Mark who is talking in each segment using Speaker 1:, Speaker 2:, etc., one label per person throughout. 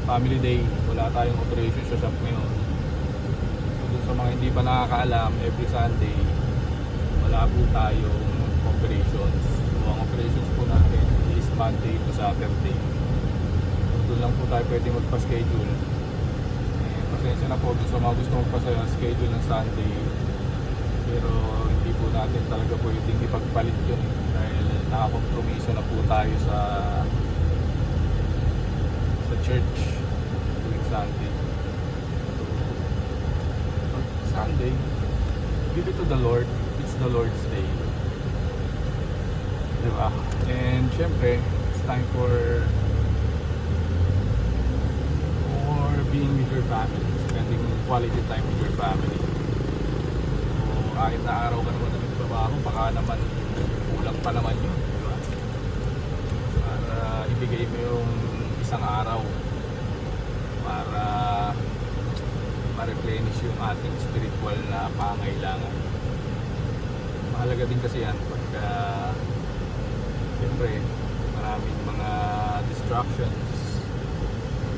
Speaker 1: family day, wala tayong operation sa shop ngayon. So dun sa mga hindi pa nakakaalam, every Sunday wala po tayong operations. So ang operations po natin is Monday to Saturday. So doon lang po tayo pwede magpa-schedule. Pasensya na po dun sa mga gusto magpa-schedule ng Sunday, pero hindi po natin talaga pwedeng ipagpalit yun dahil nakakompromiso na po tayo sa church tuwing Sunday. So, Sunday, give it to the Lord. It's the Lord's day, diba? And syempre it's time for being with your family, spending quality time with your family. So kahit na araw ka naman na nagtrabaho, baka naman kulang pa naman yun, diba? Para ibigay mo yung isang araw para ma-replenish yung ating spiritual na pangailangan. Mahalaga din kasi yan pagka siyempre maraming mga distractions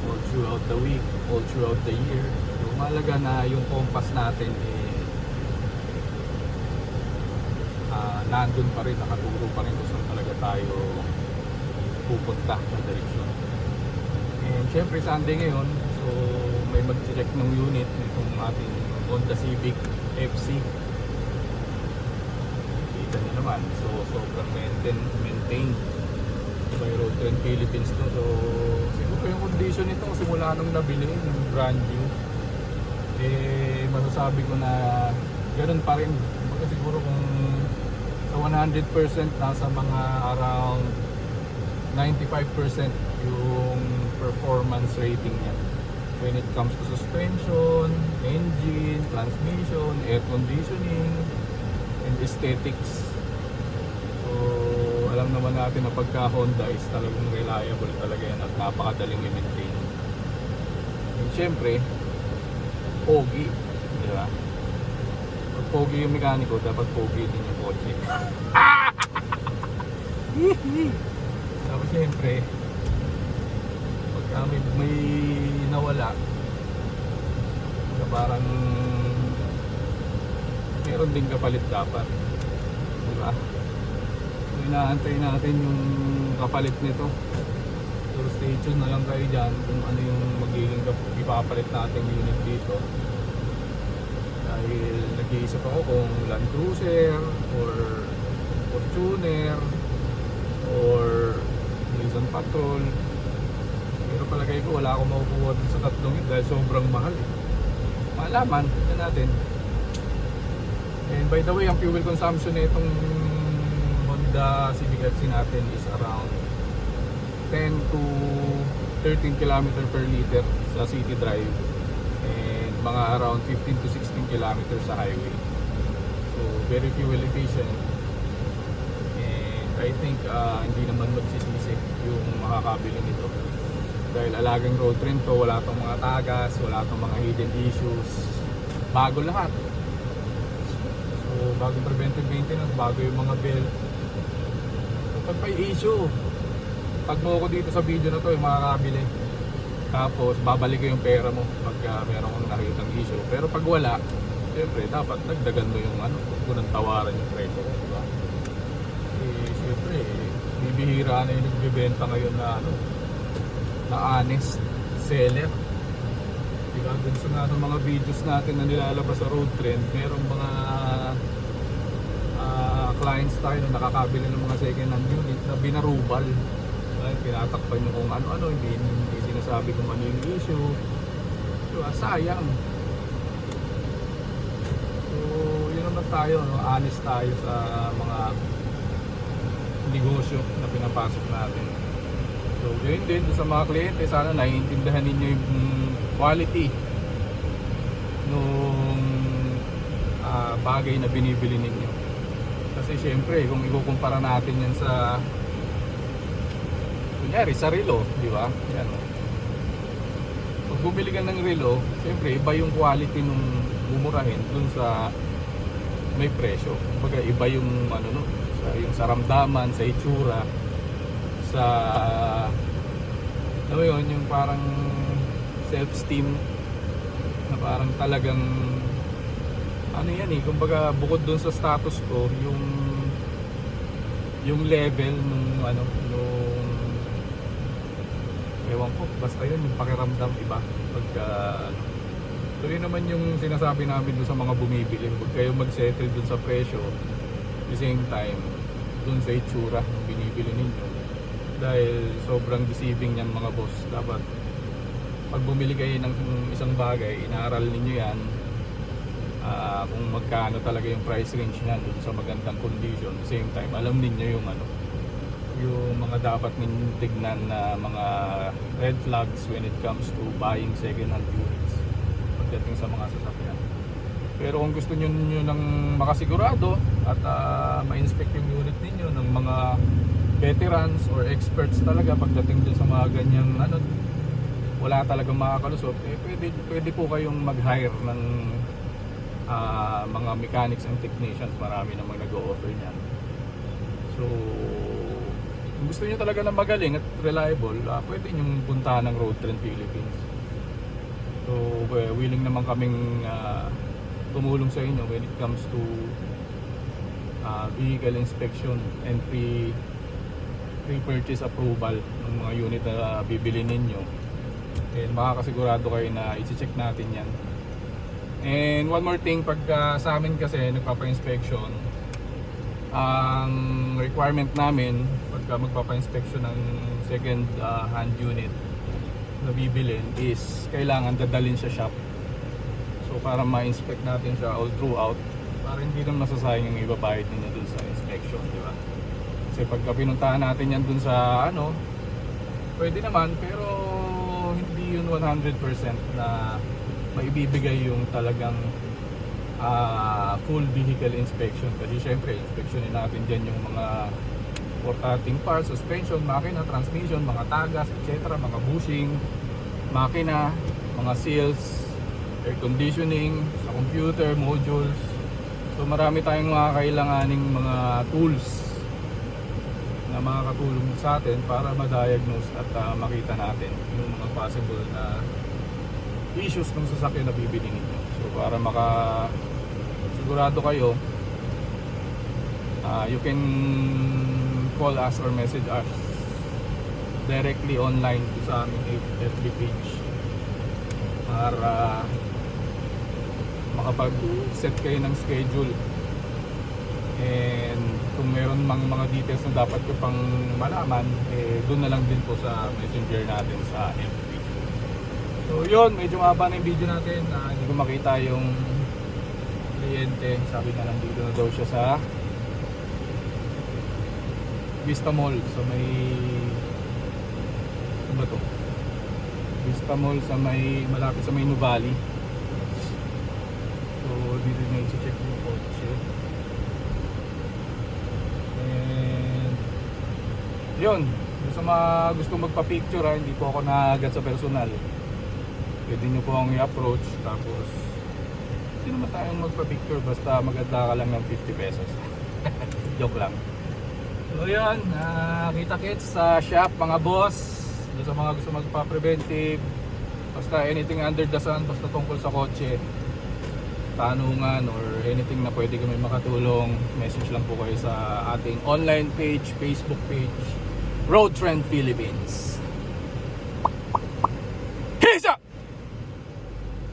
Speaker 1: all throughout the week, all throughout the year. So mahalaga na yung compass natin nandun pa rin, nakaturo pa rin kung saan talaga tayo pupunta na direksyon. And syempre Sunday ngayon, so may mag-check ng unit nitong ating Honda Civic FC. Kita nyo naman, so sobrang maintained by Road Trend Philippines to. So siguro yung condition nito simula nung nabili yung brand new, masasabi ko na ganun pa rin. Kasi siguro kung sa 100% nasa mga around 95% yung performance rating niya when it comes to suspension, engine, transmission, air conditioning, and aesthetics. So alam naman natin na pagka Honda is talagang reliable talaga yan at napakadaling i-maintain. And syempre pogi, di ba? Pag pogi yung mekaniko, dapat pogi din yung kotse. Tapos syempre pagka may nawala, so parang meron din kapalit dapat, di ba? So inaantay natin yung kapalit nito. So stay tuned na lang kayo dyan kung ano yung magiging ipapalit natin unit dito. Dahil nag-iisip ako kung Land Cruiser or Fortuner or Nissan Patrol. Pero palagay ko wala akong makukuha dun sa tatlong ito dahil sobrang mahal eh. Malaman, tignan natin. And by the way, ang fuel consumption na itong Honda Civic FC natin is around 10 to 13 km per liter sa city drive and mga around 15 to 16 km sa highway. So very fuel efficient. I think hindi naman magsisisi yung makakabili nito dahil alagang road trend to, wala tong mga tagas, wala tong mga hidden issues, bago lahat. So bagong preventive maintenance, bago yung mga belt. So pag may issue, tag mo ko dito sa video na to yung makakabili, tapos babalik ko yung pera mo pag meron kang nakitang issue. Pero pag wala, siyempre dapat nagdagan mo yung huwag mo nang tawaran yung presyo, diba? Siyempre, bibihira na yung nagbibenta ngayon na na honest seller. Diba? Dun sa nga ng mga videos natin na nilalabas sa road trend, merong mga clients tayo na nakakabili ng mga second hand unit na binarubal. Pinatakpan nyo kung ano-ano, hindi sinasabi kung ano yung issue. Diba? Sayang. So, yun naman tayo, honest tayo sa mga negosyo na pinapasok natin. So yun din sa mga kliyente, sana naiintindihan ninyo yung quality nung bagay na binibili ninyo. Kasi syempre kung ikukumpara natin yan sa kunyari sa relo, di ba? Yan. Pag bumili ka ng relo, syempre iba yung quality nung mumurahin dun sa may presyo. Kumbaga iba yung yung sa ramdaman, sa itsura, sa yun, yung parang self-esteem na parang talagang ano yan eh, kumbaga bukod dun sa status ko, yung level nung ano, nung ewan ko, basta yun, yung pakiramdam iba pagka ano. Tuloy naman yung sinasabi namin dun sa mga bumibili, huwag kayong mag-settle dun sa presyo, at the same time dun sa itsura ng binibili ninyo, dahil sobrang deceiving yan mga boss. Dapat pag bumili kayo ng isang bagay, inaaral ninyo yan, kung magkano talaga yung price range niyan dun sa magandang condition. At the same time, alam ninyo yung ano, yung mga dapat ninyong tignan na mga red flags when it comes to buying second hand units pagdating sa mga sasakyan. Pero kung gusto niyo ng makasigurado at ma-inspect yung unit ninyo ng mga veterans or experts talaga pagdating dun sa mga ganyang ano, wala talagang makakalusot, eh pwede po kayong mag-hire ng mga mechanics and technicians. Marami namang nag-o-offer niyan. So kung gusto niyo talaga ng magaling at reliable, pwede niyong puntahan ng Road Trend Philippines. So willing naman kaming tumulong sa inyo when it comes to vehicle inspection and pre-purchase approval ng mga unit na bibili ninyo. And makakasigurado kayo na i-check natin yan. And one more thing, pag sa amin kasi nagpapa-inspection, ang requirement namin pagka magpapa-inspection ng second hand unit na bibilin is kailangan dadalhin sa shop. So para ma-inspect natin siya all throughout, para hindi naman masasayang yung ibabayad ninyo dun sa inspection, di ba? Kasi pagka pinuntahan natin yan dun sa ano, pwede naman, pero hindi yun 100% na maibibigay yung talagang full vehicle inspection. Kasi syempre, inspectionin natin dyan yung mga portating parts, suspension, makina, transmission, mga tagas, etc., mga bushing, makina, mga seals, air conditioning, sa computer, modules. So marami tayong mga kailanganing mga tools na makakatulong sa atin para ma-diagnose at makita natin yung mga possible na issues ng sasakyan na bibili ninyo. So para sigurado kayo, you can call us or message us directly online sa aming FB page para makapag-set kayo ng schedule. And kung meron mga details na dapat ko pang malaman, doon na lang din po sa messenger natin sa FB. So yun, medyo mahaba na yung video natin. Hindi ko makita yung kliyente. Sabi na nandito na daw siya sa Vista Mall. So may ano ba to? Vista Mall sa malapit sa may Nuvali. So dito na i-check yung kotse. And yun, sa mga gusto magpa-picture, hindi po ako naagad sa personal. Pwede nyo po akong i-approach, tapos hindi naman tayong magpa-picture, basta maganda ka lang ng 50 pesos. Joke lang. So yun, kita-kits sa shop mga boss. Sa mga gusto magpa-preventive, basta anything under the sun, basta tungkol sa kotse, tanungan or anything na pwede kami makatulong, message lang po kayo sa ating online page, Facebook page, Road Trend Philippines.